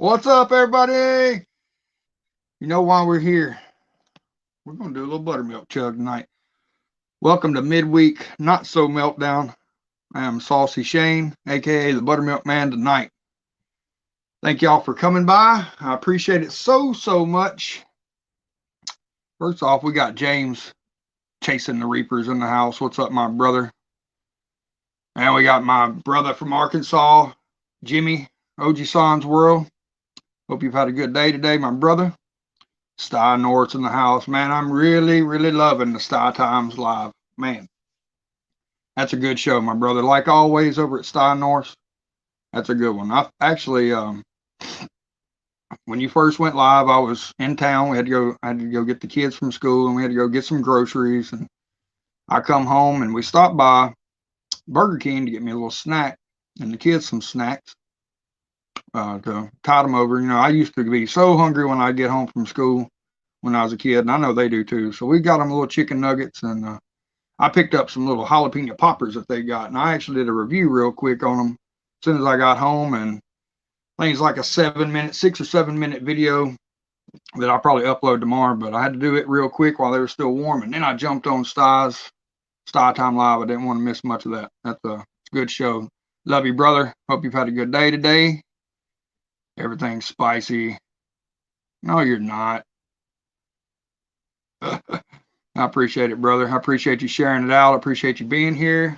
What's up, everybody? You know why we're here. We're going to do a little buttermilk chug tonight. Welcome to Midweek Not So Meltdown. I am Saucy Shane, aka the Buttermilk Man tonight. Thank y'all for coming by. I appreciate it so much. First off, we got James chasing the Reapers in the house. What's up, my brother? And we got my brother from Arkansas, Jimmy, OG Sans World. Hope you've had a good day today, my brother. Sty North's in the house. Man, I'm really loving the Sty Times Live. Man, that's a good show, my brother. Like always over at Sty North, that's a good one. I actually, when you first went live, I was in town. I had to go get the kids from school, and we had to go get some groceries. And I come home, and we stopped by Burger King to get me a little snack, and the kids some snacks to tide them over. You know, I used to be so hungry when I get home from school when I was a kid, and I know they do too. So we got them little chicken nuggets, and I picked up some little jalapeno poppers that they got, and I actually did a review real quick on them as soon as I got home. And I think it's like a 6 or 7 minute video that I'll probably upload tomorrow, but I had to do it real quick while they were still warm, and then I jumped on Sty Time Live. I didn't want to miss much of that. That's a good show. Love you, brother. Hope you've had a good day today. Everything's spicy. No, you're not. I appreciate it, brother. I appreciate you sharing it out. I appreciate you being here.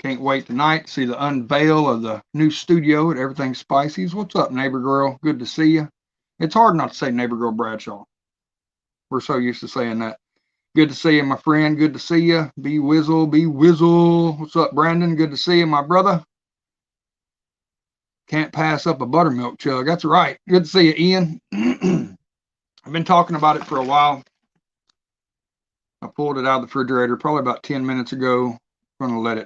Can't wait tonight to see the unveil of the new studio at Everything Spicy's. What's up, neighbor girl? Good to see you. It's hard not to say neighbor girl Bradshaw. We're so used to saying that. Good to see you, my friend. Good to see you. Be Whizzle. What's up, Brandon? Good to see you, my brother. Can't pass up a buttermilk chug. That's right. Good to see you, Ian. I've been talking about it for a while. I pulled it out of the refrigerator probably about 10 minutes ago. I'm going to let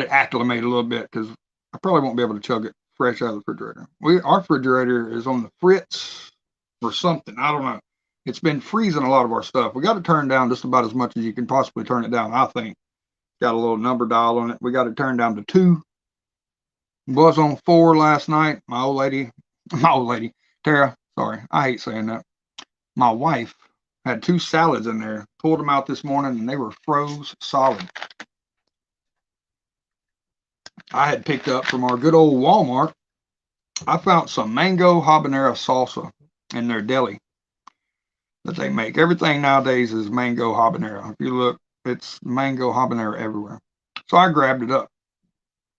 it acclimate a little bit because I probably won't be able to chug it fresh out of the refrigerator. Our refrigerator is on the fritz or something. I don't know. It's been freezing a lot of our stuff. We got to turn down just about as much as you can possibly turn it down, I think. Got a little number dial on it. We got it turned down to 2. Was on 4 last night. My old lady, Tara, sorry, I hate saying that. My wife had 2 salads in there. Pulled them out this morning, and they were froze solid. I had picked up from our good old Walmart. I found some mango habanero salsa in their deli that they make. Everything nowadays is mango habanero. If you look, it's mango habanero everywhere. So I grabbed it up,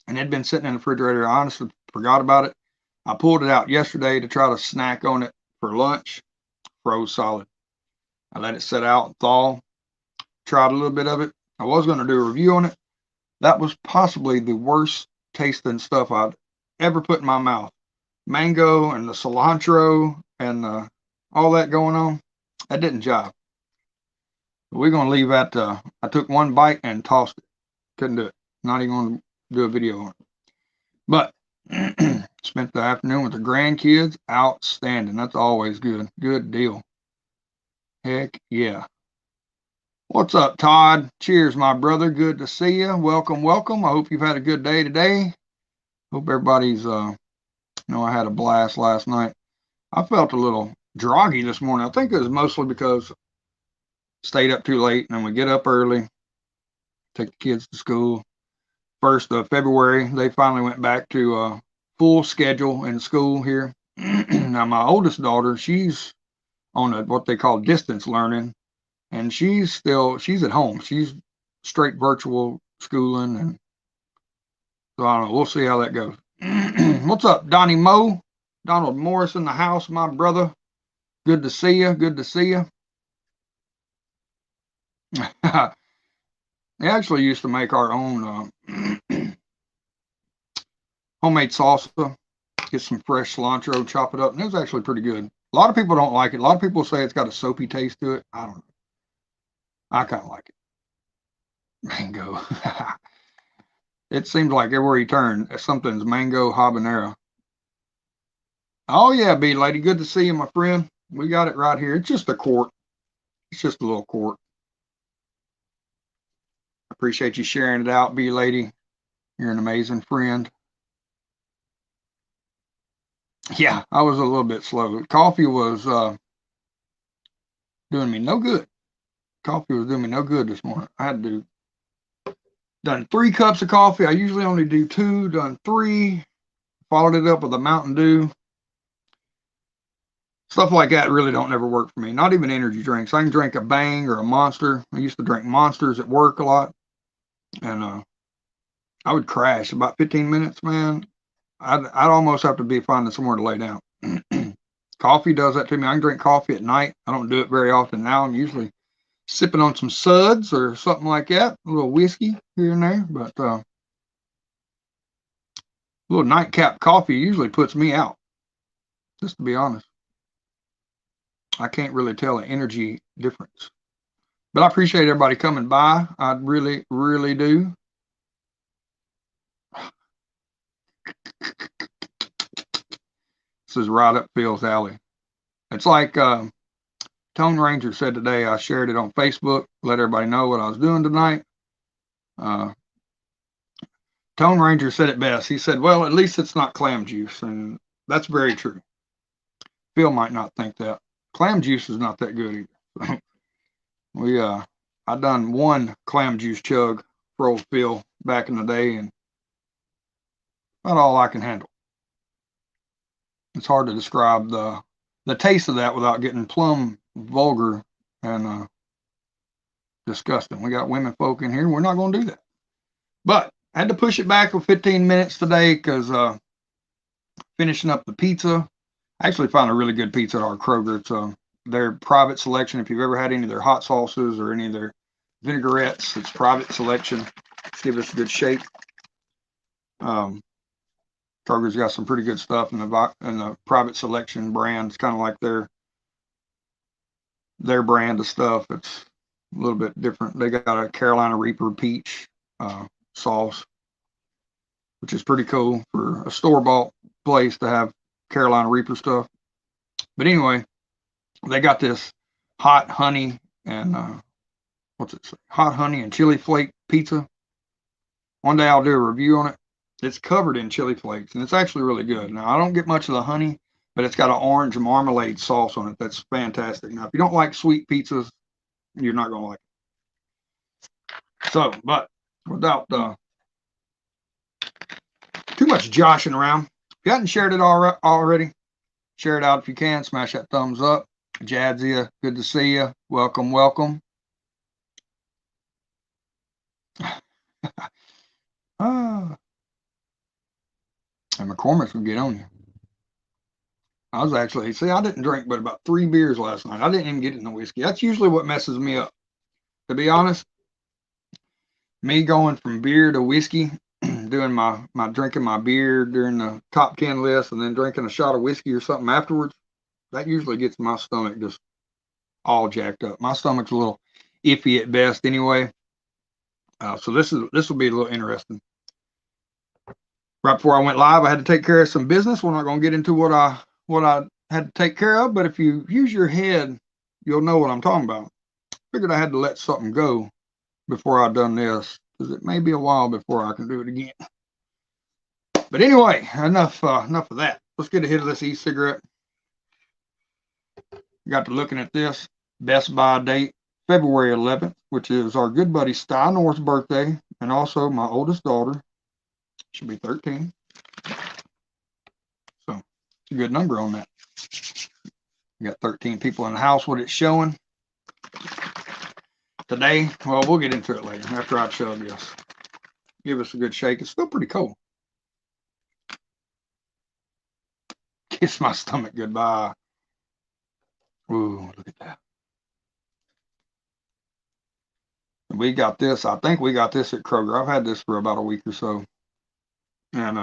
and it had been sitting in the refrigerator. I honestly forgot about it. I pulled it out yesterday to try to snack on it for lunch. Froze solid. I let it sit out and thaw. Tried a little bit of it. I was going to do a review on it. That was possibly the worst tasting stuff I've ever put in my mouth. Mango and the cilantro and all that going on, that didn't jive. We're going to leave that. I took one bite and tossed it. Couldn't do it. Not even going to do a video on it. But spent the afternoon with the grandkids. Outstanding. That's always good. Good deal. Heck yeah. What's up, Todd? Cheers, my brother. Good to see you. Welcome. I hope you've had a good day today. Hope everybody's, I had a blast last night. I felt a little groggy this morning. I think it was mostly because I stayed up too late, and then we get up early, take the kids to school. 1st of February, they finally went back to full schedule in school here. Now, my oldest daughter, she's on what they call distance learning. And she's at home. She's straight virtual schooling. And so I don't know. We'll see how that goes. What's up, Donnie Moe? Donald Morris in the house, my brother. Good to see you. They actually used to make our own homemade salsa. Get some fresh cilantro, chop it up. And it was actually pretty good. A lot of people don't like it. A lot of people say it's got a soapy taste to it. I don't know. I kind of like it. Mango. It seems like everywhere you turn, something's mango habanero. Oh, yeah, B lady. Good to see you, my friend. We got it right here. It's just a quart. It's just a little quart. Appreciate you sharing it out, B lady. You're an amazing friend. Yeah, I was a little bit slow. Coffee was doing me no good. Coffee was doing me no good this morning. I had to done 3 cups of coffee. I usually only do 2, done 3, followed it up with a Mountain Dew. Stuff like that really don't never work for me. Not even energy drinks. I can drink a Bang or a Monster. I used to drink Monsters at work a lot, and I would crash about 15 minutes, man. I'd almost have to be finding somewhere to lay down. Coffee does that to me. I can drink coffee at night. I don't do it very often now. I'm usually sipping on some suds or something like that, a little whiskey here and there. But a little nightcap coffee usually puts me out, just to be honest. I can't really tell an energy difference. But I appreciate everybody coming by. I really, really do. This is right up Phil's alley. It's like Tone Ranger said today. I shared it on Facebook, let everybody know what I was doing tonight. Uh, Tone Ranger said it best. He said, well, at least it's not clam juice. And that's very true. Phil might not think that. Clam juice is not that good either. I done 1 clam juice chug for old Phil back in the day, and not all I can handle. It's hard to describe the taste of that without getting plumb vulgar and disgusting. We got women folk in here. We're not going to do that. But I had to push it back for 15 minutes today because finishing up the pizza. I actually found a really good pizza at our Kroger. It's their private selection. If you've ever had any of their hot sauces or any of their vinaigrettes, it's private selection. Let's give us a good shake. Kroger's got some pretty good stuff in the private selection brand. It's kind of like their brand of stuff. It's a little bit different. They got a Carolina Reaper peach sauce, which is pretty cool for a store-bought place to have Carolina Reaper stuff. But anyway, they got this hot honey and what's it say? Hot honey and chili flake pizza. One day I'll do a review on it. It's covered in chili flakes, and it's actually really good. Now, I don't get much of the honey, but it's got an orange marmalade sauce on it that's fantastic. Now, if you don't like sweet pizzas, you're not going to like it. So, but without too much joshing around, if you haven't shared it already, share it out if you can. Smash that thumbs up. Jadzia, good to see you. Welcome, welcome. And McCormick's will get on you. I didn't drink but about 3 beers last night. I didn't even get in the whiskey. That's usually what messes me up. To be honest, me going from beer to whiskey, doing my drinking my beer during the top 10 list and then drinking a shot of whiskey or something afterwards, that usually gets my stomach just all jacked up. My stomach's a little iffy at best anyway. So this will be a little interesting. Right before I went live, I had to take care of some business. We're not going to get into what I had to take care of, but if you use your head, you'll know what I'm talking about. Figured I had to let something go before I done this, because it may be a while before I can do it again. But anyway, enough of that. Let's get a hit of this e-cigarette. Got to looking at this Best Buy date, February 11th, which is our good buddy Sty North's birthday, and also my oldest daughter. Should be 13. So it's a good number on that. We got 13 people in the house. What it's showing today, well, we'll get into it later after I chug this. Give us a good shake. It's still pretty cold. Kiss my stomach goodbye. Ooh, look at that. We got this. I think we got this at Kroger. I've had this for about a week or so. And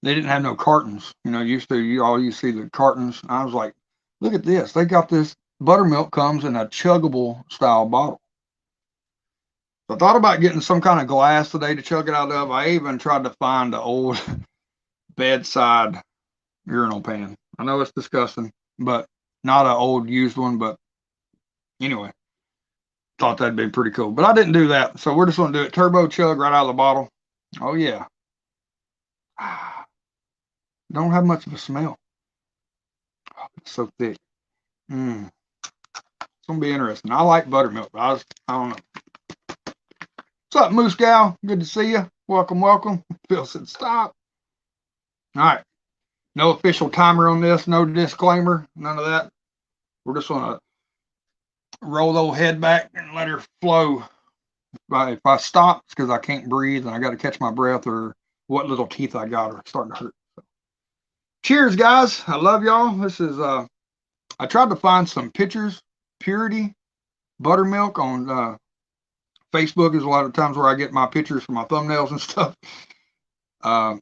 they didn't have no cartons. Used to you see the cartons. I was like, look at this. They got this. Buttermilk comes in a chuggable style bottle. So I thought about getting some kind of glass today to chug it out of. I even tried to find an old bedside urinal pan. I know it's disgusting, but not an old used one. But anyway, thought that'd be pretty cool. But I didn't do that. So we're just going to do it turbo chug right out of the bottle. Oh, yeah. don't have much of a smell. Oh, it's so thick. It's gonna be interesting. I like buttermilk, but I don't know. What's up, Moose Gal? Good to see you. Welcome, welcome. Phil said stop. All right. No official timer on this, no disclaimer, none of that. We're just gonna roll the old head back and let her flow. If I stop, it's because I can't breathe and I got to catch my breath, or what little teeth I got are starting to hurt. So. Cheers, guys. I love y'all. This is I tried to find some pictures, Purity Buttermilk on Facebook is a lot of times where I get my pictures for my thumbnails and stuff. That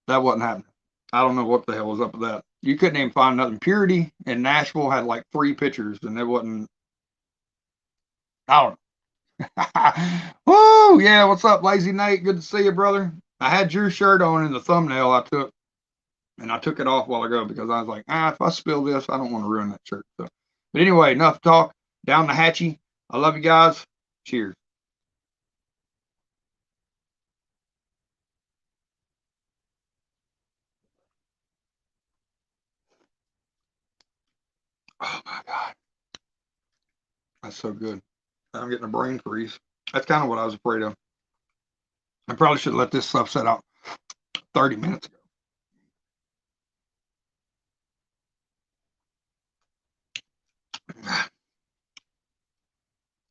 wasn't happening. I don't know what the hell was up with that. You couldn't even find nothing. Purity in Nashville had like 3 pictures, and it wasn't. I don't know. Woo! Yeah, what's up, Lazy Nate? Good to see you, brother. I had your shirt on in the thumbnail I took, and I took it off a while ago because I was like, if I spill this, I don't want to ruin that shirt. So, but anyway, enough talk. Down the hatchie. I love you guys. Cheers. Oh my God. That's so good. I'm getting a brain freeze. That's kind of what I was afraid of. I probably should have let this stuff set out 30 minutes ago.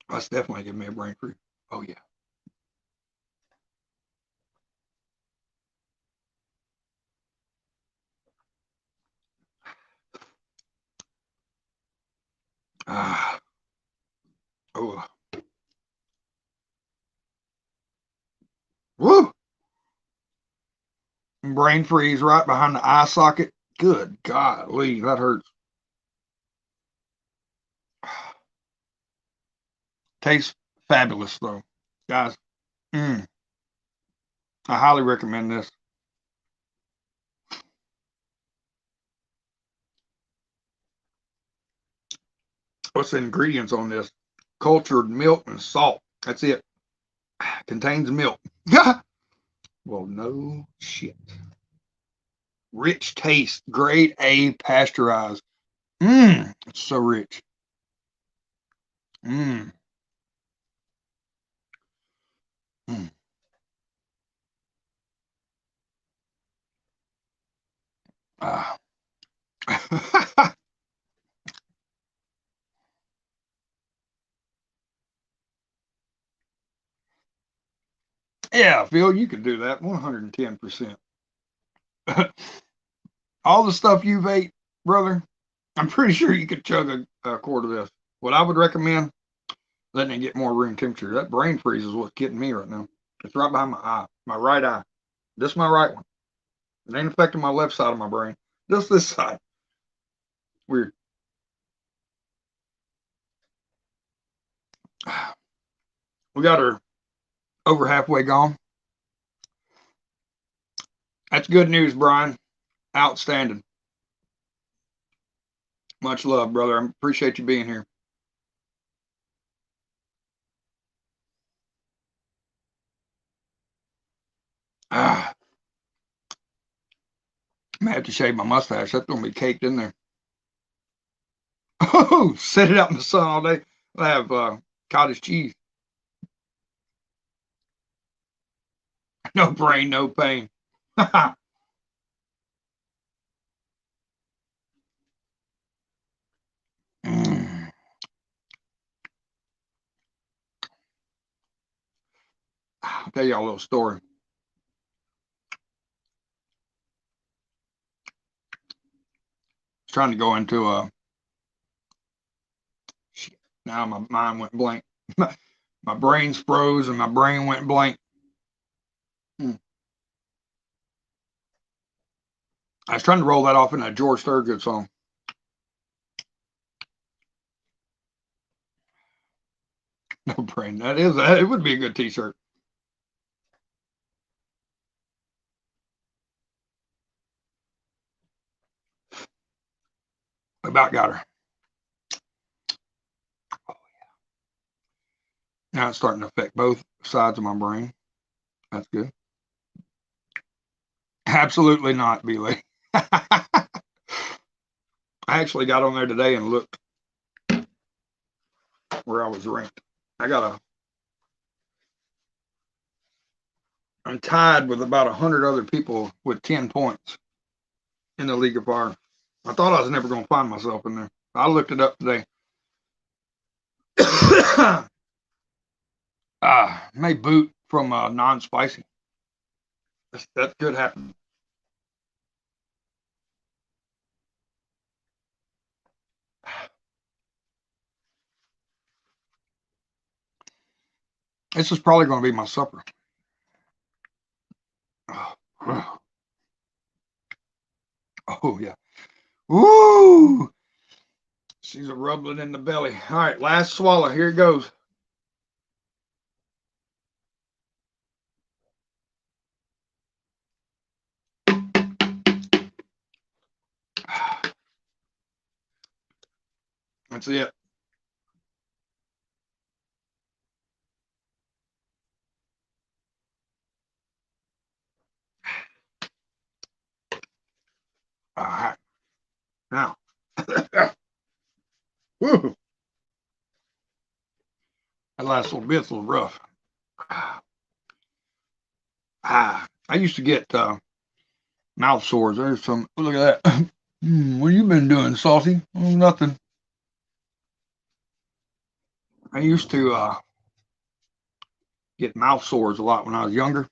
That's definitely giving me a brain freeze. Oh, yeah. Oh. Woo! Brain freeze right behind the eye socket. Good golly, that hurts. Tastes fabulous, though. Guys, I highly recommend this. What's the ingredients on this? Cultured milk and salt. That's it. Contains milk. Well, no shit. Rich taste. Grade A pasteurized. It's so rich. Mm. Mm. Ah. Yeah, Phil, you can do that 110%. All the stuff you've ate, brother, I'm pretty sure you could chug a quart of this. What I would recommend, letting it get more room temperature. That brain freeze is what's getting me right now. It's right behind my eye, my right eye. This is my right one. It ain't affecting my left side of my brain. Just this side. Weird. We got her over halfway gone. That's good news, Brian. Outstanding. Much love, brother. I appreciate you being here. Ah, I'm gonna have to shave my mustache. That's gonna be caked in there. Oh, set it out in the sun all day. I have cottage cheese. No brain, no pain. Mm. I'll tell you a little story. I was trying to go into a. Now my mind went blank. My brain's froze and my brain went blank. Mm. I was trying to roll that off in a George Thorogood song. No brain. It would be a good T-shirt. About got her. Now it's starting to affect both sides of my brain. That's good. Absolutely not, B-Lay. I actually got on there today and looked where I was ranked. I'm tied with about 100 other people with 10 points in the League of Fire. I thought I was never going to find myself in there. I looked it up today. May boot from non-spicy. That could happen. This is probably going to be my supper. Oh, yeah. Woo! She's a rumbling in the belly. All right, last swallow. Here it goes. That's it. All right. Now. Woo! That last little bit's a little rough. I used to get mouth sores. There's some. Look at that. What you been doing, Saucy? Oh, nothing. I used to get mouth sores a lot when I was younger,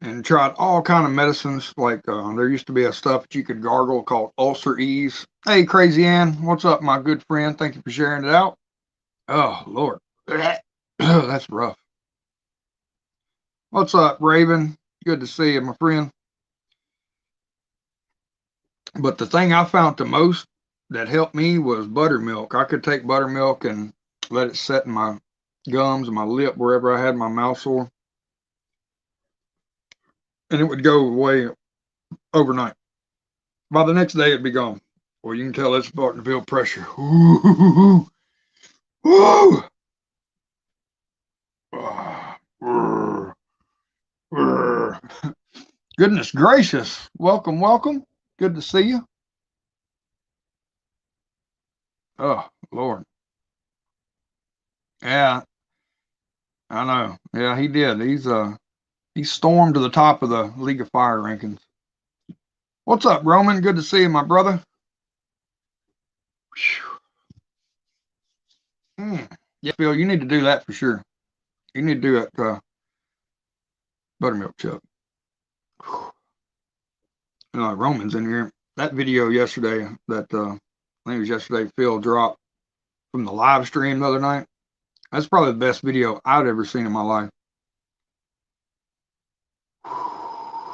and tried all kind of medicines. Like there used to be a stuff that you could gargle called Ulcer Ease. Hey, Crazy Ann, what's up, my good friend? Thank you for sharing it out. Oh Lord, that's rough. What's up, Raven? Good to see you, my friend. But the thing I found the most that helped me was buttermilk. I could take buttermilk and let it set in my gums and my lip wherever I had my mouth sore, and it would go away overnight. By the next day, it'd be gone. Well, you can tell it's starting to feel pressure. Ooh, ooh. Goodness gracious. Welcome, welcome. Good to see you. Oh, Lord. Yeah, I know. Yeah, he did. He stormed to the top of the League of Fire rankings. What's up, Roman? Good to see you, my brother. Yeah, Phil, you need to do that for sure. You need to do it, buttermilk chug. Roman's in here. That video yesterday, that I think it was yesterday, Phil dropped from the live stream the other night. That's probably the best video I've ever seen in my life.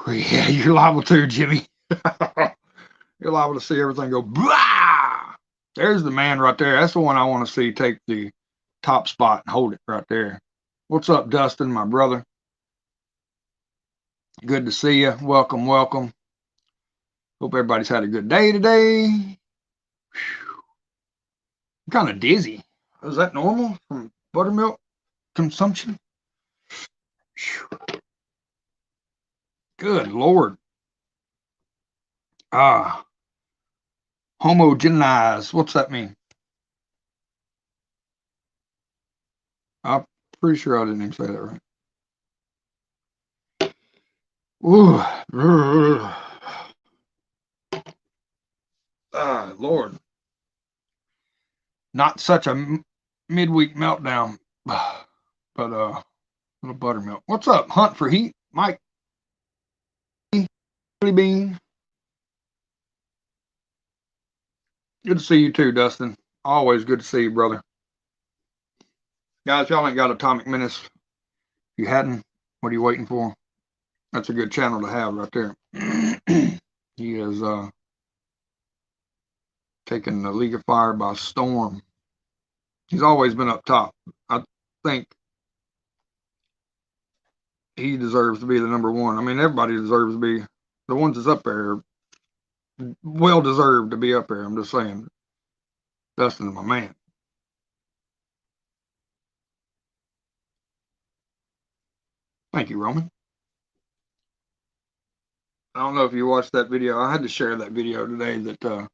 Yeah, you're liable to, Jimmy. You're liable to see everything go blah. There's the man right there. That's the one I want to see take the top spot and hold it right there. What's up, Dustin, my brother? Good to see you. Welcome, welcome. Hope everybody's had a good day today. I'm kind of dizzy. Is that normal from buttermilk consumption? Good Lord. Homogenize. What's that mean? I'm pretty sure I didn't even say that right. Ooh. Lord. Not such a midweek meltdown, but little buttermilk. What's up? Hunt for Heat, Mike. Bean. Good to see you too, Dustin. Always good to see you, brother. Guys, y'all ain't got Atomic Menace. If you hadn't, what are you waiting for? That's a good channel to have right there. He is taking the League of Fire by storm. He's always been up top. I think he deserves to be the number one. I mean, everybody deserves to be. The ones that's up there well deserved to be up there. I'm just saying. Dustin's my man. Thank you, Roman. I don't know if you watched that video. I had to share that video today that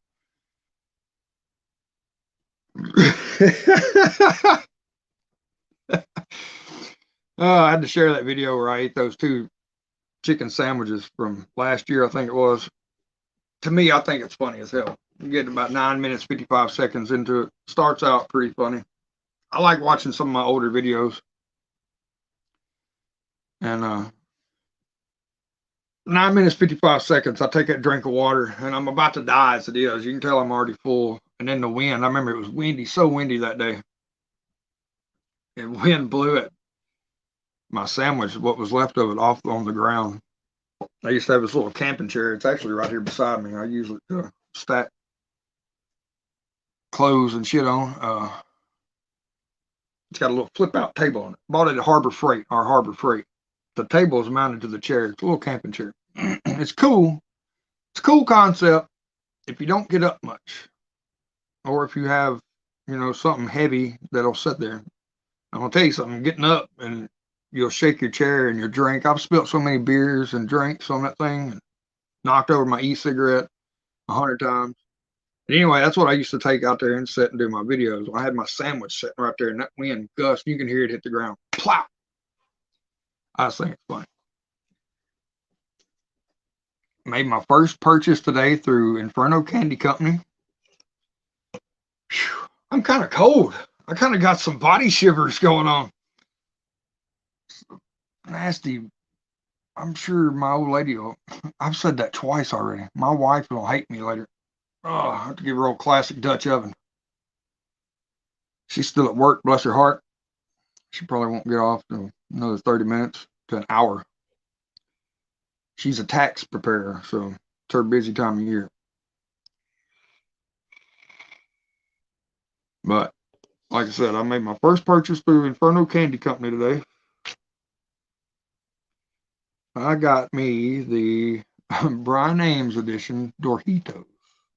I had to share that video where I ate those 2 chicken sandwiches from last year, I think it was. To me, I think it's funny as hell. You get about 9 minutes, 55 seconds into it. Starts out pretty funny. I like watching some of my older videos. And 9 minutes, 55 seconds, I take that drink of water, and I'm about to die as it is. You can tell I'm already full. And then the wind, I remember it was windy, so windy that day. And wind blew it. My sandwich, what was left of it, off on the ground. I used to have this little camping chair. It's actually right here beside me. I use it to stack clothes and shit on. It's got a little flip-out table on it. Bought it at Harbor Freight, our Harbor Freight. The table is mounted to the chair. It's a little camping chair. It's cool. It's a cool concept if you don't get up much, or if you have, something heavy that'll sit there. I'm gonna tell you something. Getting up and you'll shake your chair and your drink. I've spilled so many beers and drinks on that thing, and knocked over my e-cigarette 100 times. But anyway, that's what I used to take out there and sit and do my videos. I had my sandwich sitting right there, and that wind gust, you can hear it hit the ground. Plow! I just think it's funny. Made my first purchase today through Inferno Candy Company. Whew, I'm kind of cold. I kind of got some body shivers going on. Nasty. I'm sure my old lady will. I've said that twice already. My wife will hate me later. Oh, I have to give her old classic Dutch oven. She's still at work, bless her heart. She probably won't get off in another 30 minutes to an hour. She's a tax preparer, so it's her busy time of year. But like I said, I made my first purchase through Inferno Candy Company today. I got me the Brian Ames edition Doritos.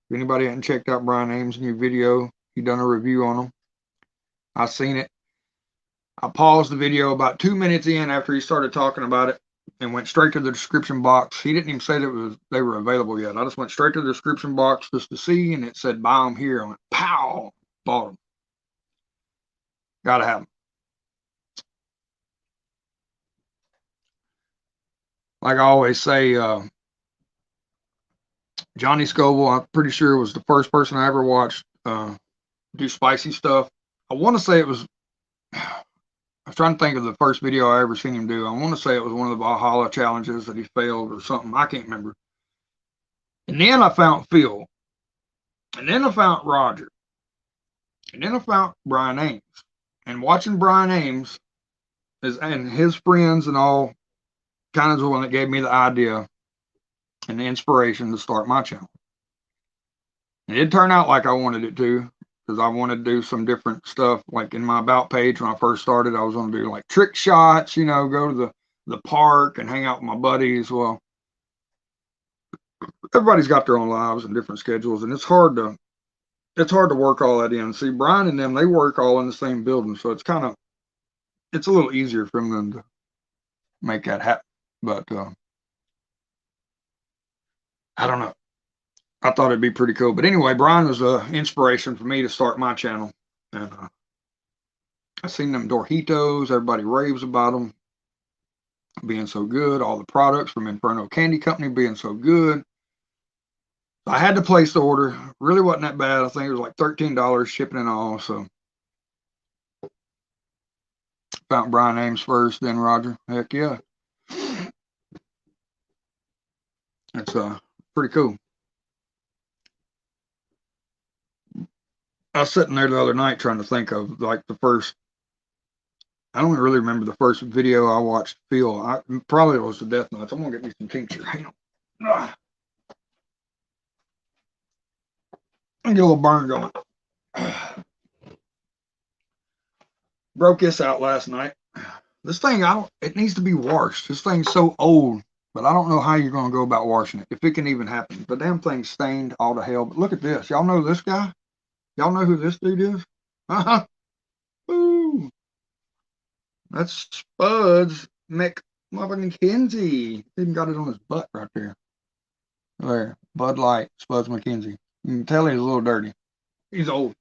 If anybody hadn't checked out Brian Ames' new video, he done a review on them. I seen it. I paused the video about 2 minutes in after he started talking about it and went straight to the description box. He didn't even say that they were available yet. I just went straight to the description box just to see, and it said buy them here. I went, pow, bought them. Gotta have them. Like I always say, Johnny Scoble, I'm pretty sure was the first person I ever watched do spicy stuff. I want to say it was, I was trying to think of the first video I ever seen him do. I want to say it was one of the Valhalla challenges that he failed or something. I can't remember. And then I found Phil. And then I found Roger. And then I found Brian Ames. And watching Brian Ames and his friends and all kind of the one that gave me the idea and the inspiration to start my channel. It did turn out like I wanted it to, because I wanted to do some different stuff. Like in my about page when I first started, I was going to do like trick shots, go to the park and hang out with my buddies. Well, everybody's got their own lives and different schedules, and it's hard to work all that in. See, Brian and them, they work all in the same building, so it's a little easier for them to make that happen. But I don't know. I thought it'd be pretty cool. But anyway, Brian was an inspiration for me to start my channel. And I seen them Doritos. Everybody raves about them being so good. All the products from Inferno Candy Company being so good. I had to place the order. Really wasn't that bad. I think it was like $13 shipping and all. So found Brian Ames first, then Roger. Heck yeah. It's pretty cool. I was sitting there the other night trying to think of like the first. I don't really remember the first video I watched Phil. Probably was the Death Nuts. I'm gonna get me some tincture. Hang on. Get a little burn going. Broke this out last night. This thing, it needs to be washed. This thing's so old, but I don't know how you're going to go about washing it, if it can even happen. The damn thing's stained all to hell. But look at this. Y'all know this guy? Y'all know who this dude is? Ooh. That's Spuds McMotherfucking Kinsey. Even got it on his butt right there. There, Bud Light, Spuds McKenzie. You can tell he's a little dirty. He's old.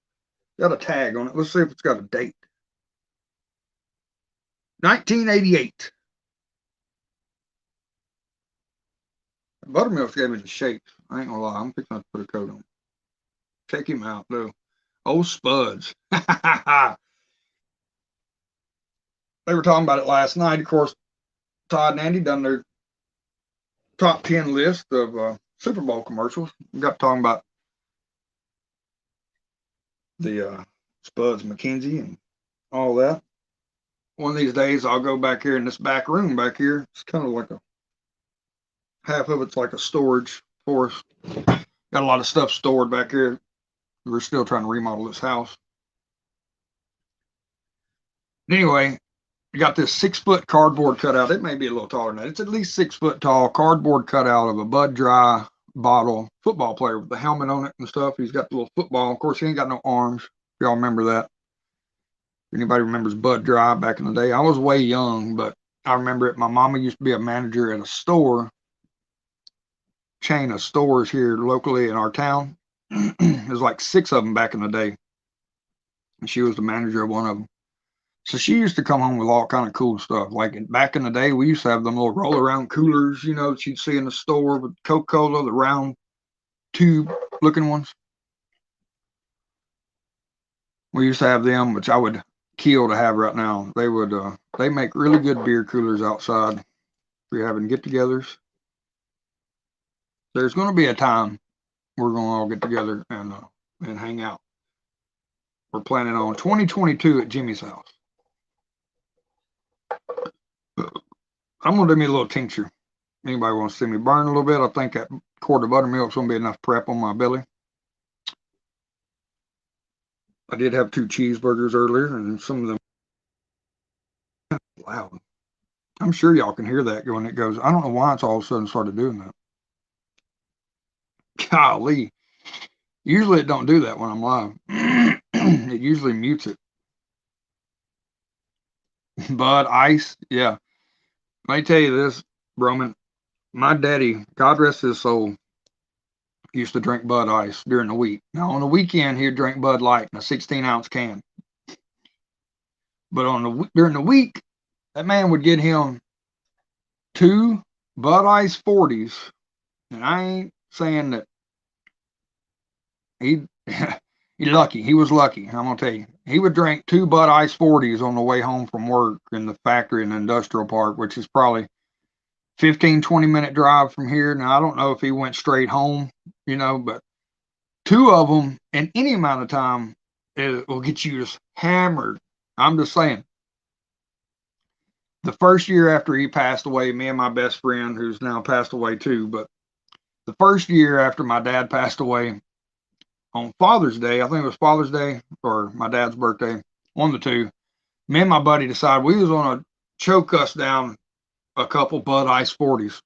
Got a tag on it. Let's see if it's got a date. 1988. Buttermilk gave me the shakes. I ain't gonna lie. I'm fixing to put a coat on. Check him out, though. Old Spuds. They were talking about it last night. Of course, Todd and Andy done their top 10 list of Super Bowl commercials. We got talking about the Spuds McKenzie and all that. One of these days, I'll go back here in this back room back here. It's kind of like half of it's like a storage for us. Got a lot of stuff stored back here. We're still trying to remodel this house. Anyway, you got this 6-foot cardboard cutout. It may be a little taller than that. It's at least 6 foot tall cardboard cutout of a Bud Dry bottle football player with the helmet on it and stuff. He's got the little football. Of course, he ain't got no arms. Y'all remember that? Anybody remembers Bud Dry back in the day? I was way young, but I remember it. My mama used to be a manager at a store, chain of stores here locally in our town. There's like 6 of them back in the day. And she was the manager of one of them. So she used to come home with all kind of cool stuff. Like back in the day, we used to have them little roll around coolers, you know, that you'd see in the store with Coca-Cola, the round tube looking ones. We used to have them, which I would kill to have right now. They make really good beer coolers outside. If you're having get-togethers, there's going to be a time we're going to all get together and hang out. We're planning on 2022 at Jimmy's house. I'm going to do me a little tincture. Anybody wants to see me burn a little bit? I think that quart of buttermilk is going to be enough prep on my belly. I did have 2 cheeseburgers earlier, and some of them loud. I'm sure y'all can hear that when it goes. I don't know why it's all of a sudden started doing that. Golly. Usually it don't do that when I'm live. It usually mutes it. Bud Ice, yeah. Let me tell you this, Broman. My daddy, God rest his soul, used to drink Bud Ice during the week. Now, on the weekend, he'd drink Bud Light in a 16-ounce can. But during the week, that man would get him 2 Bud Ice 40s. And I ain't saying that he's lucky. He was lucky. I'm going to tell you. He would drink 2 Bud Ice 40s on the way home from work in the factory in the industrial park, which is probably 15, 20-minute drive from here. Now, I don't know if he went straight home, you know, but 2 of them in any amount of time will get you just hammered. I'm just saying. The first year after he passed away, me and my best friend, who's now passed away too, but the first year after my dad passed away, on Father's Day, I think it was Father's Day or my dad's birthday, one of the two, me and my buddy decided we was going to choke us down a couple Bud Ice 40s.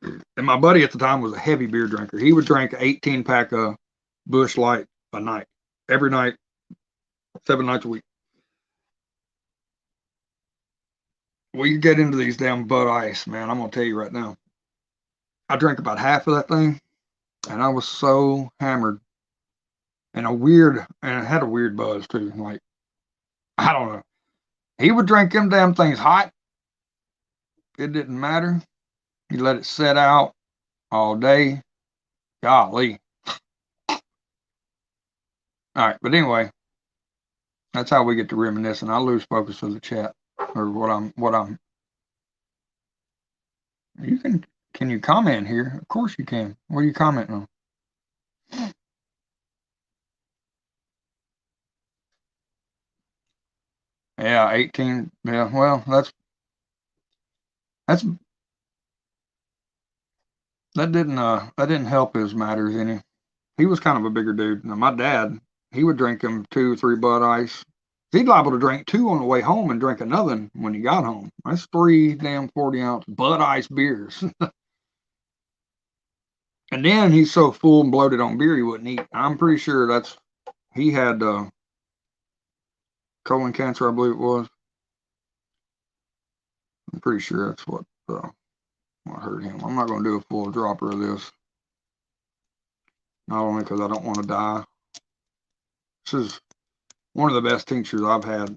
And my buddy at the time was a heavy beer drinker. He would drink an 18-pack of Busch Light a night, every night, 7 nights a week. We get into these damn Bud Ice, man. I'm going to tell you right now. I drank about half of that thing, and I was so hammered. And it had a weird buzz too. Like, I don't know. He would drink them damn things hot. It didn't matter. He let it set out all day. Golly. All right, but anyway, that's how we get to reminiscing. I lose focus of the chat or what I'm. Can you comment here? Of course you can. What are you commenting on? Yeah, 18. Yeah, well, that didn't help his matters any. He was kind of a bigger dude. Now my dad, he would drink him 2 or 3 Bud Ice. He'd liable to drink 2 on the way home and drink another when he got home. That's 3 damn 40-ounce Bud Ice beers. And then he's so full and bloated on beer he wouldn't eat. I'm pretty sure he had colon cancer, I believe it was. I'm pretty sure that's what. I hurt him. I'm not going to do a full dropper of this. Not only because I don't want to die. This is one of the best tinctures I've had.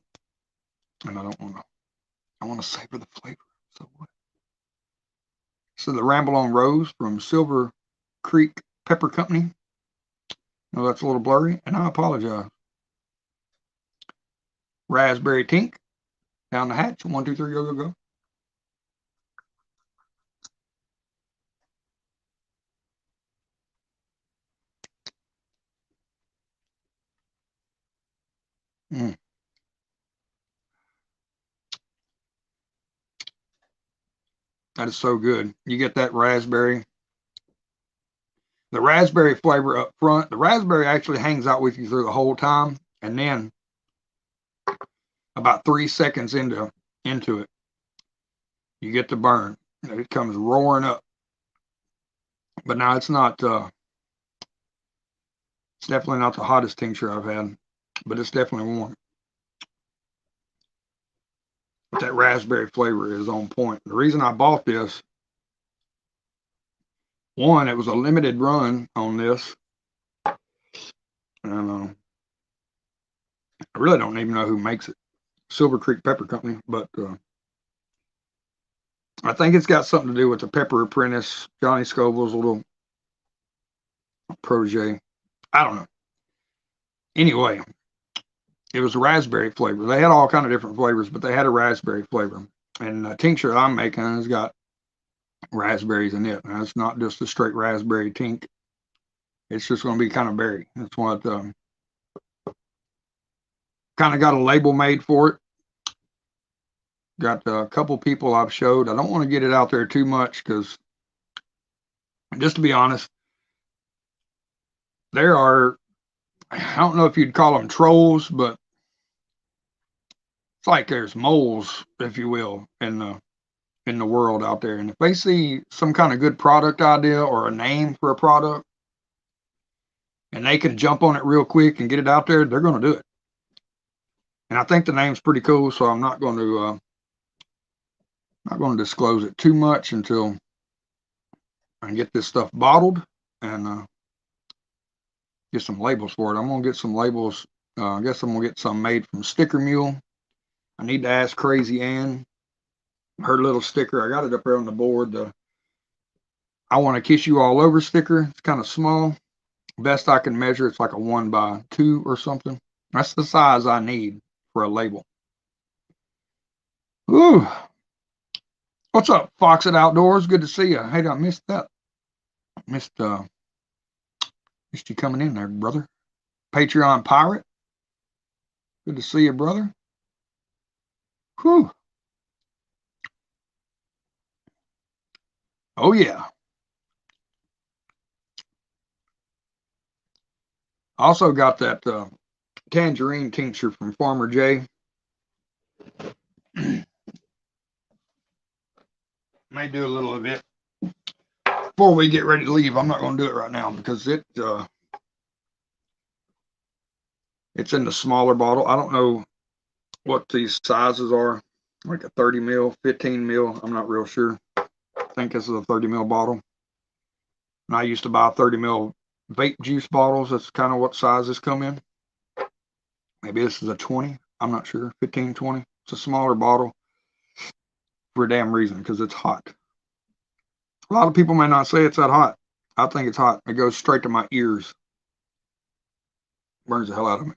And I don't want to. I want to savor the flavor. So what? So the Ramble on Rose from Silver Creek Pepper Company. No, that's a little blurry, and I apologize. Raspberry Tink. Down the hatch. 1, 2, 3, go, go, go. Mm. That is so good. You get that raspberry. The raspberry flavor up front. The raspberry actually hangs out with you through the whole time. And then about 3 seconds into it, you get the burn. It comes roaring up. But now it's not, it's definitely not the hottest tincture I've had. But it's definitely warm. But that raspberry flavor is on point. The reason I bought this, one, it was a limited run on this. And I really don't even know who makes it. Silver Creek Pepper Company. But I think it's got something to do with the Pepper Apprentice, Johnny Scoville's little protege. I don't know. Anyway, it was a raspberry flavor. They had all kind of different flavors, but they had a raspberry flavor. And the tincture I'm making has got raspberries in it. Now, it's not just a straight raspberry tink. It's just going to be kind of berry. That's what kind of got a label made for it. Got a couple people I've showed. I don't want to get it out there too much because, just to be honest, there are, I don't know if you'd call them trolls, but it's like there's moles, if you will, in the world out there. And if they see some kind of good product idea or a name for a product, and they can jump on it real quick and get it out there, they're going to do it. And I think the name's pretty cool, so I'm not going to disclose it too much until I can get this stuff bottled and get some labels for it. I'm going to get some labels. I guess I'm going to get some made from Sticker Mule. I need to ask Crazy Ann. Her little sticker, I got it up there on the board. I want to kiss you all over sticker. It's kind of small. Best I can measure, it's like a 1x2 or something. That's the size I need for a label. Ooh. What's up, Fox at Outdoors? Good to see you. Hey, I missed that. Missed you coming in there, brother. Patreon Pirate. Good to see you, brother. Whew. Oh, yeah. Also got that tangerine tincture from Farmer J. May do a little of it before we get ready to leave. I'm not going to do it right now because it's in the smaller bottle. I don't know what these sizes are, like a 30 mil, 15 mil. I'm not real sure. I think this is a 30 mil bottle. And I used to buy 30 mil vape juice bottles. That's kind of what sizes come in. Maybe this is a 20. I'm not sure. 15, 20. It's a smaller bottle for a damn reason because it's hot. A lot of people may not say it's that hot. I think it's hot. It goes straight to my ears. Burns the hell out of me.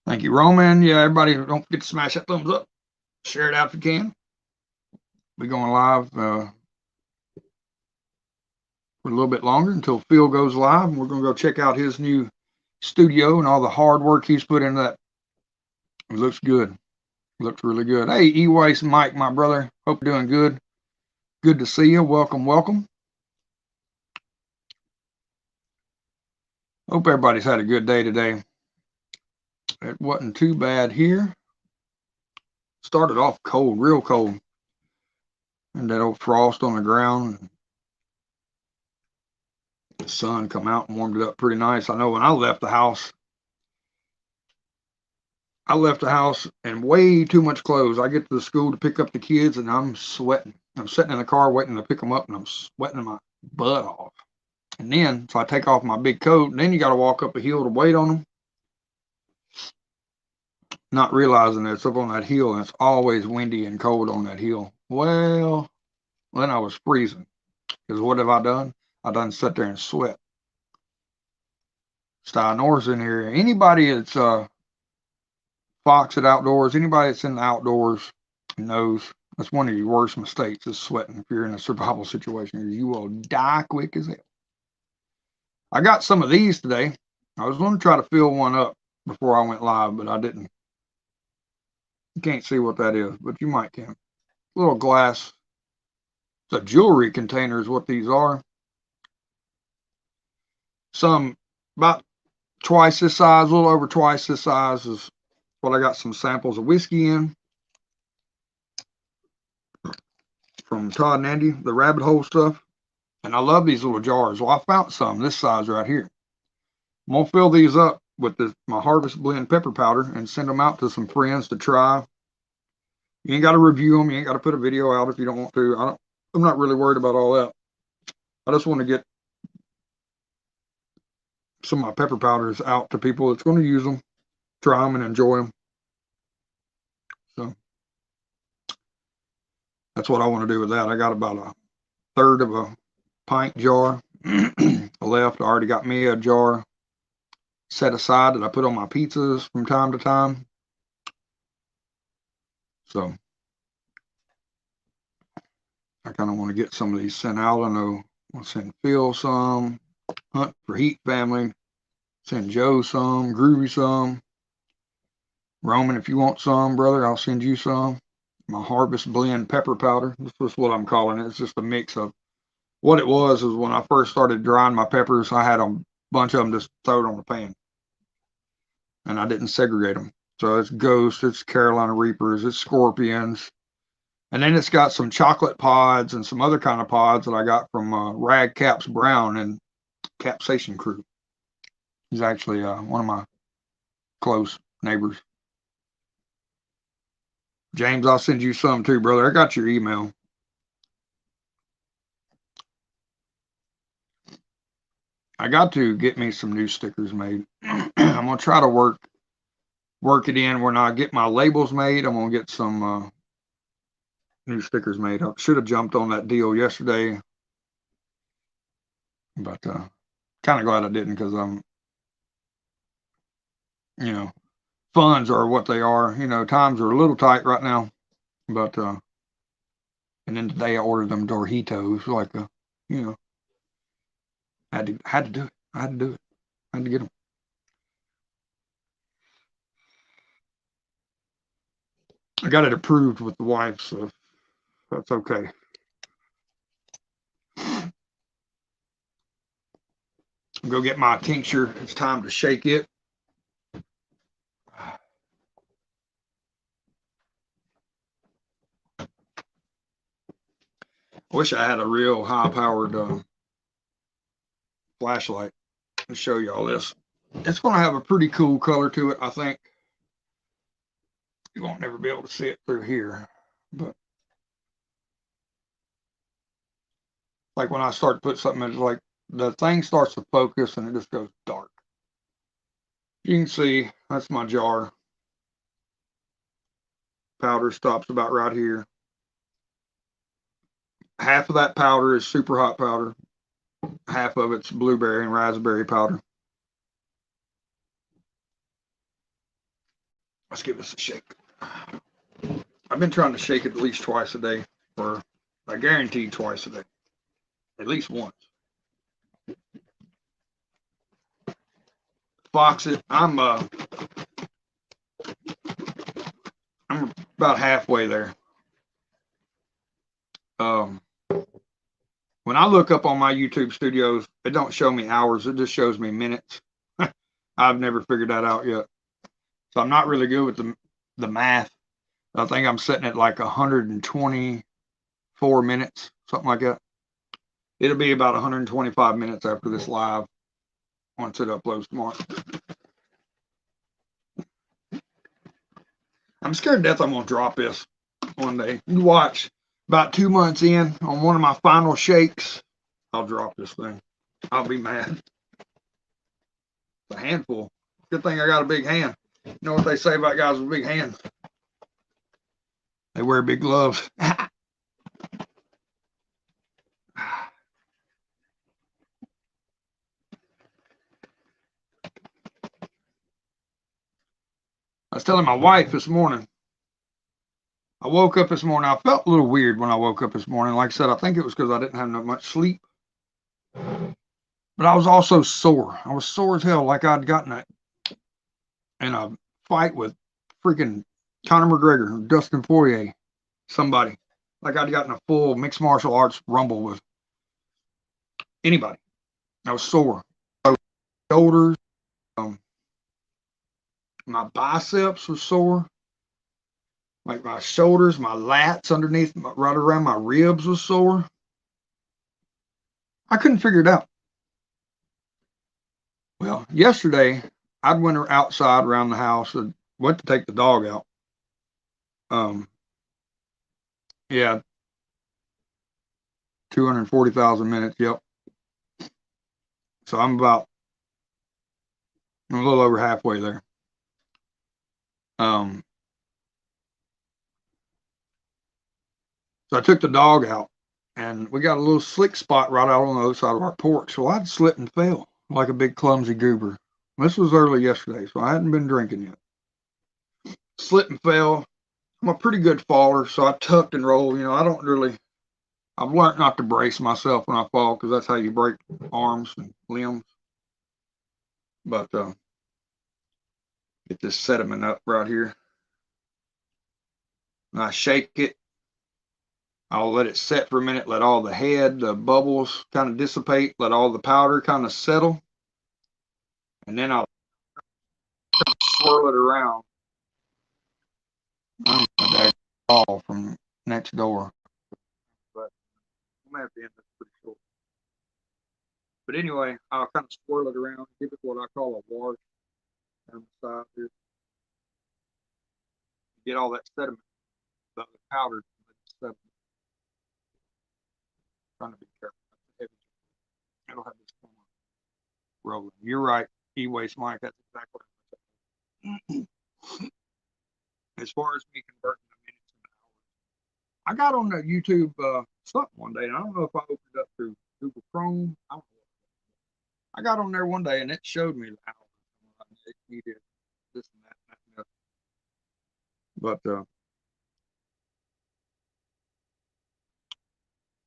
Thank you, Roman. Yeah, everybody, don't forget to smash that thumbs up. Share it out if you can. We're going live for a little bit longer until Phil goes live, and we're going to go check out his new studio and all the hard work he's put into that. It looks good. It looks really good. Hey, E-Waste Mike, my brother. Hope you're doing good. Good to see you. Welcome, welcome. Hope everybody's had a good day today. It wasn't too bad here. Started off cold, real cold. And that old frost on the ground. The sun come out and warmed it up pretty nice. I know when I left the house in way too much clothes. I get to the school to pick up the kids and I'm sweating. I'm sitting in the car waiting to pick them up, and I'm sweating my butt off. And then, so I take off my big coat, and then you got to walk up a hill to wait on them. Not realizing that it's up on that hill, and it's always windy and cold on that hill. Well, then I was freezing. Because what have I done? I done sit there and sweat. Style Norris in here. Anybody that's fox at outdoors, anybody that's in the outdoors knows that's one of your worst mistakes is sweating if you're in a survival situation. You will die quick as hell. I got some of these today. I was going to try to fill one up before I went live, but I didn't. You can't see what that is, but you might can. Little glass. It's a jewelry container is what these are. Some about twice this size, a little over twice this size is what I got some samples of whiskey in. From Todd and Andy, the rabbit hole stuff. And I love these little jars. Well, I found some this size right here. I'm going to fill these up with my Harvest Blend pepper powder and send them out to some friends to try. You ain't got to review them. You ain't got to put a video out if you don't want to. I'm not really worried about all that. I just want to get some of my pepper powders out to people that's going to use them, try them, and enjoy them. So that's what I want to do with that. I got about a third of a pint jar left. I already got me a jar set aside that I put on my pizzas from time to time. So I kind of want to get some of these sent out. I know I'll send Phil some, Hunt for Heat family, send Joe some, Groovy some. Roman, if you want some, brother, I'll send you some. My Harvest Blend pepper powder. This is what I'm calling it. It's just a mix of what it was is when I first started drying my peppers, I had a bunch of them just thrown on the pan. And I didn't segregate them. So it's Ghost, it's Carolina Reapers, it's Scorpions. And then it's got some chocolate pods and some other kind of pods that I got from Rag Caps Brown and Capsation Crew. He's actually one of my close neighbors. James, I'll send you some too, brother. I got your email. I got to get me some new stickers made. I'm going to try to work it in when I get my labels made. I'm going to get some new stickers made. I should have jumped on that deal yesterday, but kind of glad I didn't because funds are what they are. Times are a little tight right now, but and then today I ordered them Doritos, like had to do it. I had to do it. I had to get them. I got it approved with the wife, so that's okay. Go get my tincture. It's time to shake it. I wish I had a real high-powered flashlight to show you all this. It's going to have a pretty cool color to it, I think. You won't never be able to see it through here, but like when I start to put something, it's like the thing starts to focus and it just goes dark. You can see that's my jar. Powder stops about right here. Half of that powder is super hot powder. Half of it's blueberry and raspberry powder. Let's give this a shake. I've been trying to shake it at least twice a day, or I guarantee twice a day. At least once. Box it. I'm about halfway there. When I look up on my YouTube studios, it don't show me hours. It just shows me minutes. I've never figured that out yet. So I'm not really good with the math. I think I'm sitting at like 124 minutes, something like that. It'll be about 125 minutes after this live once it uploads tomorrow. I'm scared to death I'm going to drop this one day. You watch. About 2 months in on one of my final shakes. I'll drop this thing. I'll be mad. It's a handful. Good thing I got a big hand. You know what they say about guys with big hands? They wear big gloves. I was telling my wife this morning. I woke up this morning. I felt a little weird when I woke up this morning. Like I said, I think it was because I didn't have much sleep. But I was also sore. I was sore as hell, like I'd gotten in a fight with freaking Conor McGregor, Dustin Poirier, somebody. Like I'd gotten a full mixed martial arts rumble with anybody. I was sore. Shoulders, my biceps were sore. Like my shoulders, my lats underneath, right around my ribs was sore. I couldn't figure it out. Well, yesterday I'd went outside around the house and went to take the dog out. Yeah, 240,000 minutes. Yep. So I'm about a little over halfway there. So I took the dog out, and we got a little slick spot right out on the other side of our porch. So I'd slipped and fell like a big clumsy goober. This was early yesterday, so I hadn't been drinking yet. Slipped and fell. I'm a pretty good faller, so I tucked and rolled. I don't really. I've learned not to brace myself when I fall because that's how you break arms and limbs. But get this sediment up right here. And I shake it. I'll let it set for a minute, let all the bubbles kind of dissipate, let all the powder kind of settle. And then I'll swirl it around. I'm a call from next door. But I'm going to have to end this pretty short. But anyway, I'll kind of swirl it around, give it what I call a wash on the side here. Get all that sediment, the powder, sediment. Trying to be careful. I don't have this camera rolling. You're right, e-waste Mike. That's exactly what I'm saying. As far as me converting the minutes into hours, I got on the YouTube something one day, and I don't know if I opened it up through Google Chrome. I don't know. I got on there one day, and it showed me the hours. It needed this and that and that. But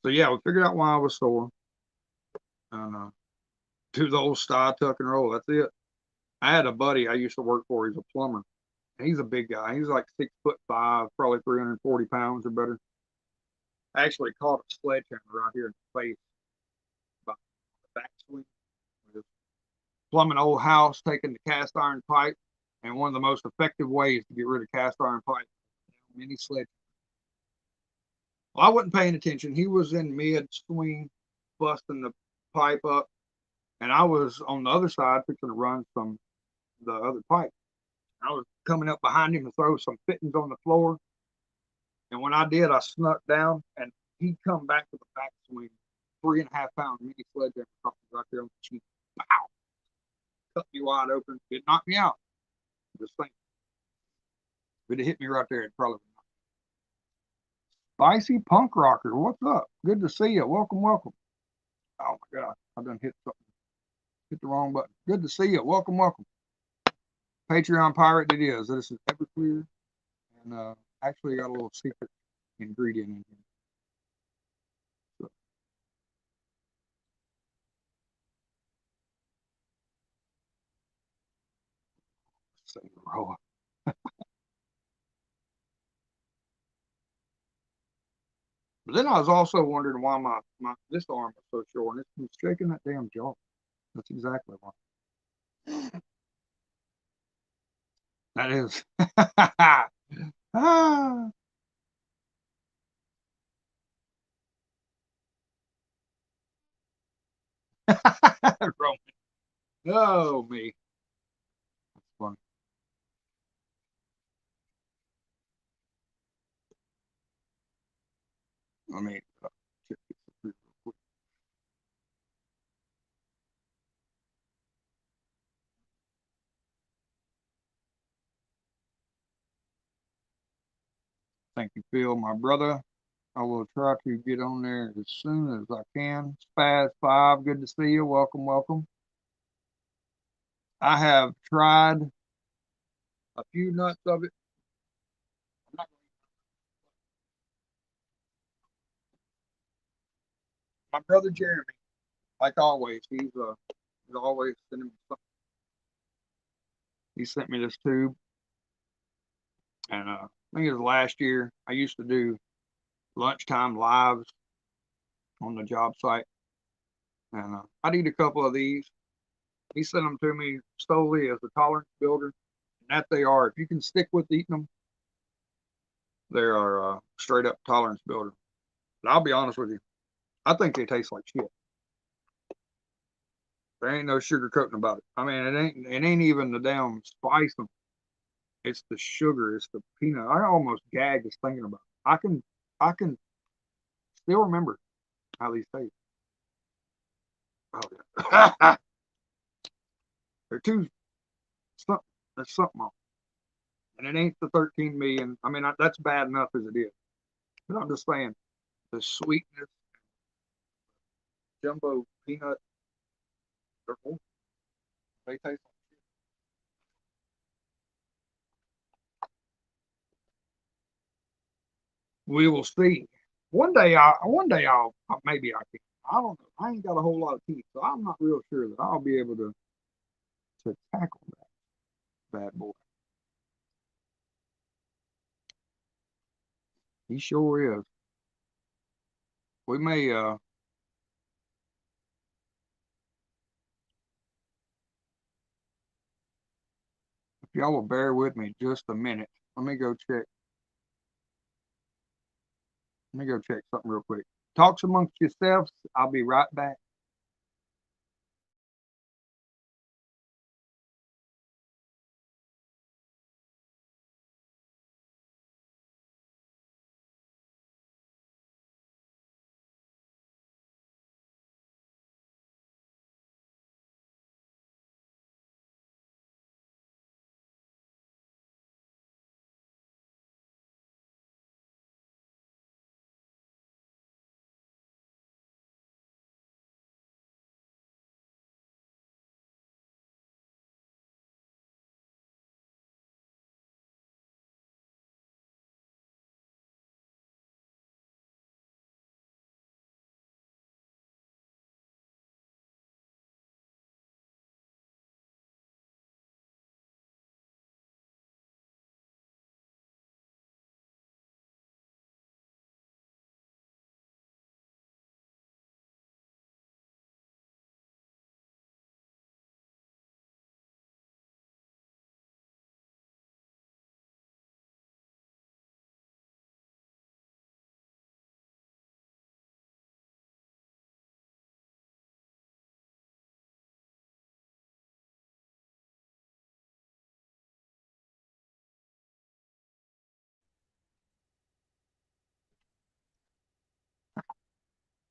so yeah, we figured out why I was sore. Do the old style tuck and roll. That's it. I had a buddy I used to work for. He's a plumber. He's a big guy. He's like 6'5", probably 340 pounds or better. I actually caught a sledgehammer right here in the face by the backswing. Plumbing old house, taking the cast iron pipe, and one of the most effective ways to get rid of cast iron pipe, mini sledgehammer. Well, I wasn't paying attention. He was in mid swing, busting the pipe up, and I was on the other side fixing to run from the other pipe. I was coming up behind him to throw some fittings on the floor. And when I did, I snuck down and he'd come back with a backswing, 3.5-pound mini sledgehammer right there on the cheek. Wow. Cut me wide open. It knocked me out. Just think. If it hit me right there, it probably would not. Spicy Punk Rocker, what's up? Good to see you. Welcome, welcome. Oh my God, I done hit something. Hit the wrong button. Good to see you. Welcome, welcome. Patreon pirate it is. This is Everclear. And actually got a little secret ingredient in here. So. Say roll. But then I was also wondering why my this arm was so short, and it's been shaking that damn jaw. That's exactly why. That is. Ah. Roman. Oh, me. That's funny. Let me check this real quick. Thank you, Phil, my brother. I will try to get on there as soon as I can. Spaz5, good to see you. Welcome, welcome. I have tried a few nuts of it. My brother Jeremy, like always, he's always sending me something. He sent me this tube, and I think it was last year. I used to do lunchtime lives on the job site, and I'd eat a couple of these. He sent them to me solely as a tolerance builder, and that they are. If you can stick with eating them, they are straight up tolerance builder. But I'll be honest with you, I think they taste like shit. There ain't no sugar coating about it. I mean, it ain't even the damn spice. It's the sugar. It's the peanut. I almost gag just thinking about it. I can still remember how these taste. Oh yeah. They're too something. There's something on. And it ain't the 13 million. I mean, that's bad enough as it is. But I'm just saying, the sweetness, jumbo peanut, they taste like. We will see. One day I'll maybe I can. I don't know. I ain't got a whole lot of teeth, so I'm not real sure that I'll be able to tackle that bad boy. He sure is. We may if y'all will bear with me just a minute. Let me go check. Let me go check something real quick. Talks amongst yourselves. I'll be right back.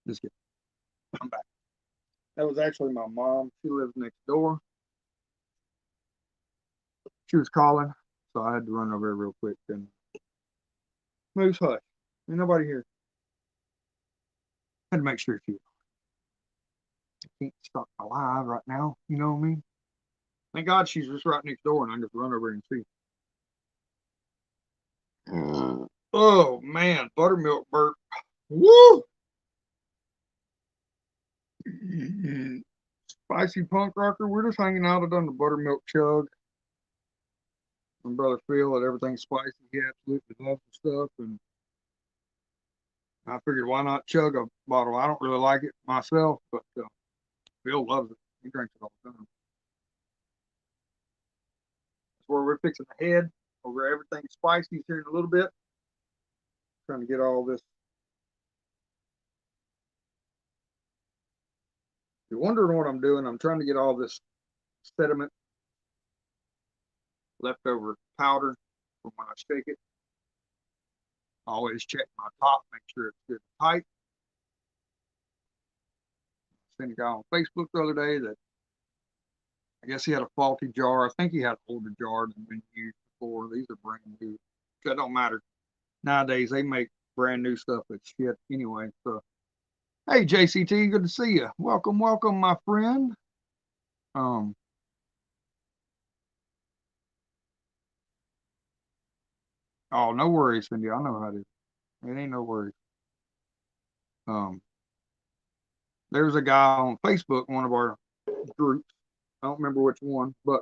Just get. I'm back. That was actually my mom. She lives next door. She was calling, so I had to run over here real quick and Moose hush. Ain't nobody here. I had to make sure she can't start my live right now. You know what I mean? Thank God she's just right next door, and I can just run over and see. Oh man, buttermilk burp. Woo! Spicy punk rocker. We're just hanging out. I've done the buttermilk chug. My brother Phil at everything spicy. He absolutely loves the stuff, and I figured why not chug a bottle. I don't really like it myself, but Phil loves it. He drinks it all the time. That's where we're fixing the head over everything spicy here in a little bit. Trying to get all this. If you're wondering what I'm doing, I'm trying to get all this sediment, leftover powder from when I shake it. Always check my top, make sure it's good and tight. Seen a guy on Facebook the other day that I guess he had a faulty jar. I think he had an older jar than been used before. These are brand new. That don't matter. Nowadays they make brand new stuff that's shit anyway. So hey JCT, good to see you. Welcome, welcome, my friend. Um oh, no worries, Cindy. I know how it is. It ain't no worries. Um there's a guy on Facebook, one of our groups. I don't remember which one, but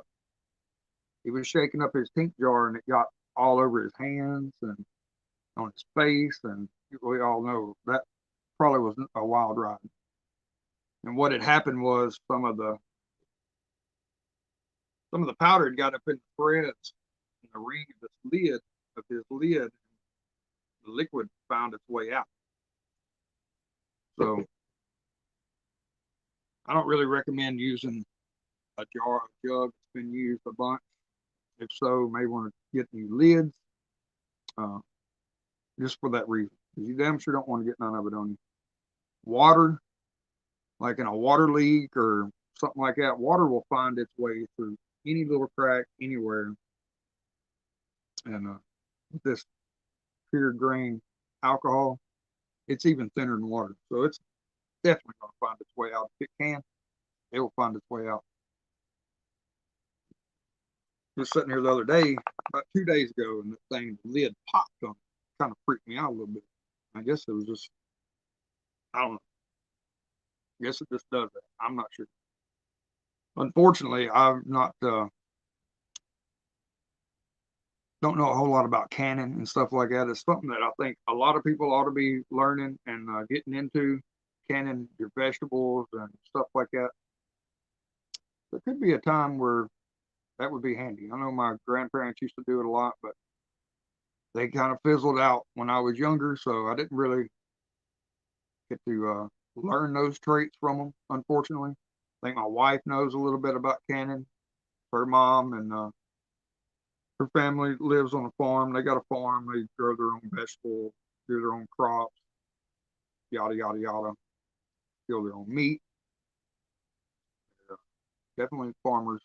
he was shaking up his tink jar and it got all over his hands and on his face, and we all know that probably was a wild ride. And what had happened was some of the powder had got up in the threads in the ring of his lid. The liquid found its way out. So I don't really recommend using a jar of jug that's been used a bunch. If so, may want to get new lids, uh, just for that reason. Because you damn sure don't want to get none of it on you. Water, like in a water leak or something like that, water will find its way through any little crack anywhere. And this pure grain alcohol, it's even thinner than water. So it's definitely going to find its way out. If it can, it will find its way out. Just sitting here the other day, about 2 days ago, and the thing, the lid popped on it. Kind of freaked me out a little bit. I guess it was just, I don't know. I guess it just does that. I'm not sure. Unfortunately, I'm not, don't know a whole lot about canning and stuff like that. It's something that I think a lot of people ought to be learning and getting into, canning your vegetables and stuff like that. There could be a time where that would be handy. I know my grandparents used to do it a lot, but they kind of fizzled out when I was younger, so I didn't really get to learn those traits from them, unfortunately. I think my wife knows a little bit about canning. Her mom and her family lives on a farm. They got a farm. They grow their own vegetables, do their own crops, yada yada yada. Kill their own meat. Definitely farmers.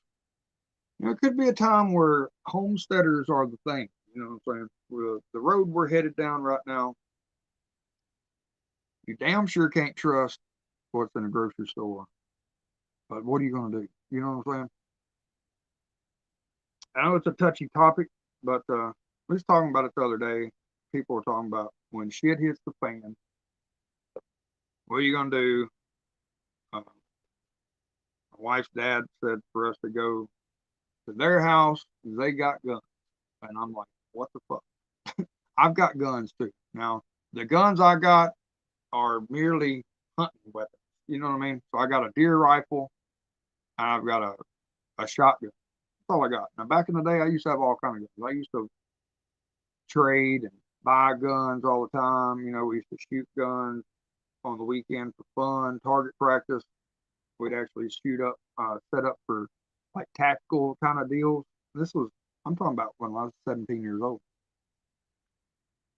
It could be a time where homesteaders are the thing. You know what I'm saying? With the road we're headed down right now, you damn sure can't trust what's in a grocery store. But what are you going to do? You know what I'm saying? I know it's a touchy topic, but we was talking about it the other day. People were talking about when shit hits the fan, what are you going to do? My wife's dad said for us to go to their house. They got guns. And I'm like, what the fuck? I've got guns too. Now, the guns I got are merely hunting weapons. You know what I mean? So I got a deer rifle and I've got a shotgun. That's all I got. Now, back in the day, I used to have all kinds of guns. I used to trade and buy guns all the time. You know, we used to shoot guns on the weekend for fun, target practice. We'd actually shoot up, set up for like tactical kind of deals. This was, I'm talking about when I was 17 years old.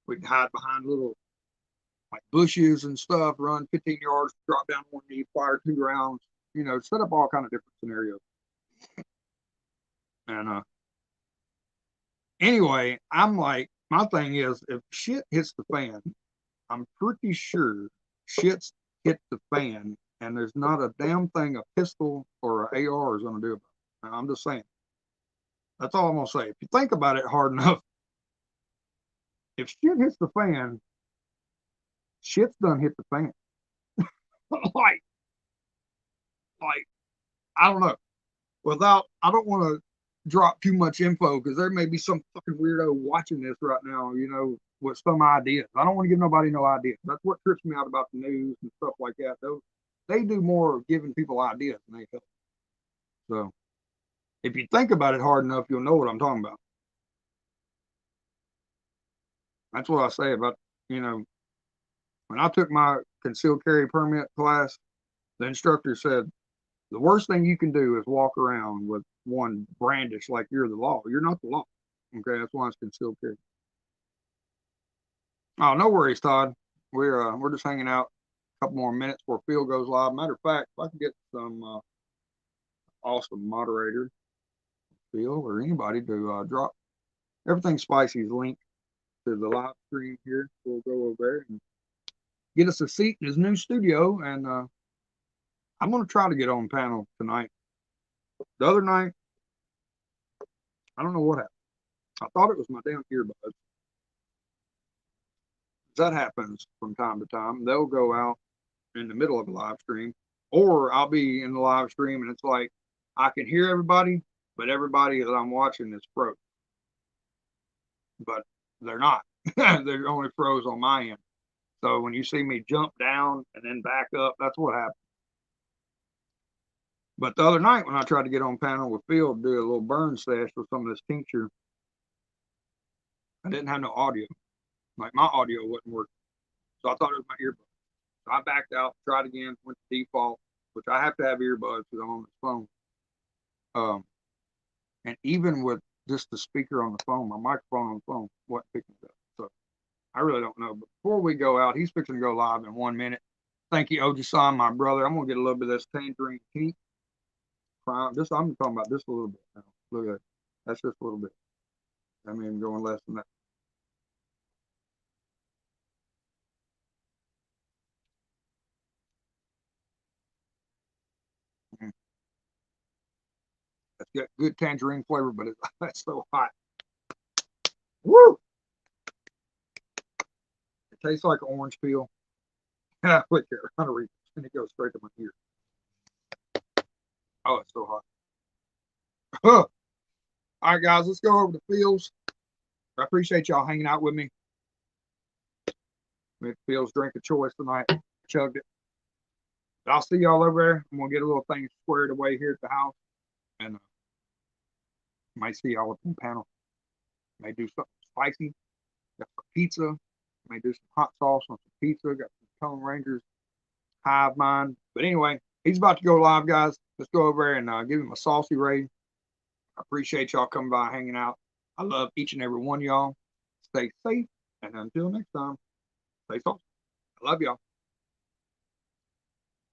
We'd hide behind little like bushes and stuff, run 15 yards, drop down one knee, fire 2 rounds, you know, set up all kind of different scenarios. And anyway, I'm like, my thing is, if shit hits the fan, I'm pretty sure shit's hit the fan, and there's not a damn thing a pistol or an AR is going to do about it. Now, I'm just saying. That's all I'm going to say. If you think about it hard enough, if shit hits the fan, shit's done hit the fan. like, like, I don't know. I don't want to drop too much info because there may be some fucking weirdo watching this right now, you know, with some ideas. I don't want to give nobody no ideas. That's what trips me out about the news and stuff like that. They do more of giving people ideas than they help. So if you think about it hard enough, you'll know what I'm talking about. That's what I say about, you know, when I took my concealed carry permit class, the instructor said, the worst thing you can do is walk around with one brandish like you're the law. You're not the law. Okay, that's why it's concealed carry. Oh, no worries, Todd. We're just hanging out a couple more minutes before Phil goes live. Matter of fact, if I can get some awesome moderator, Phil or anybody to drop everything Spicy's link to the live stream here, we'll go over there and get us a seat in his new studio. And I'm gonna try to get on panel tonight. The other night, I don't know what happened. I thought it was my damn earbuds. That happens from time to time. They'll go out in the middle of a live stream, or I'll be in the live stream and it's like I can hear everybody, but everybody that I'm watching is froze. But they're not. They're only froze on my end. So when you see me jump down and then back up, that's what happened. But the other night when I tried to get on panel with Phil to do a little burn sesh with some of this tincture, I didn't have no audio. Like my audio wasn't working. So I thought it was my earbuds. So I backed out, tried again, went to default, which I have to have earbuds because I'm on this phone. And even with just the speaker on the phone, my microphone on the phone wasn't picking it up. So I really don't know. But before we go out, he's fixing to go live in 1 minute. Thank you, Oji-san, my brother. I'm gonna get a little bit of this tangerine pink. I'm talking about this a little bit now. Look at that. That's just a little bit. I mean, going less than that. That's got good tangerine flavor, but that's so hot. Woo! It tastes like orange peel. Look here, I'm trying to read this, and it goes straight to my ear. Oh, it's so hot. All right, guys, let's go over to Phil's. I appreciate y'all hanging out with me. With Phil's drink of choice tonight. Chugged it. But I'll see y'all over there. I'm gonna get a little thing squared away here at the house, and might see y'all on the panel. May do something spicy. Got some pizza. May do some hot sauce on some pizza. Got some Tone Rangers hive mind. But anyway, he's about to go live, guys. Let's go over there and give him a saucy raid. I appreciate y'all coming by, hanging out. I love each and every one of y'all. Stay safe, and until next time, stay saucy. I love y'all.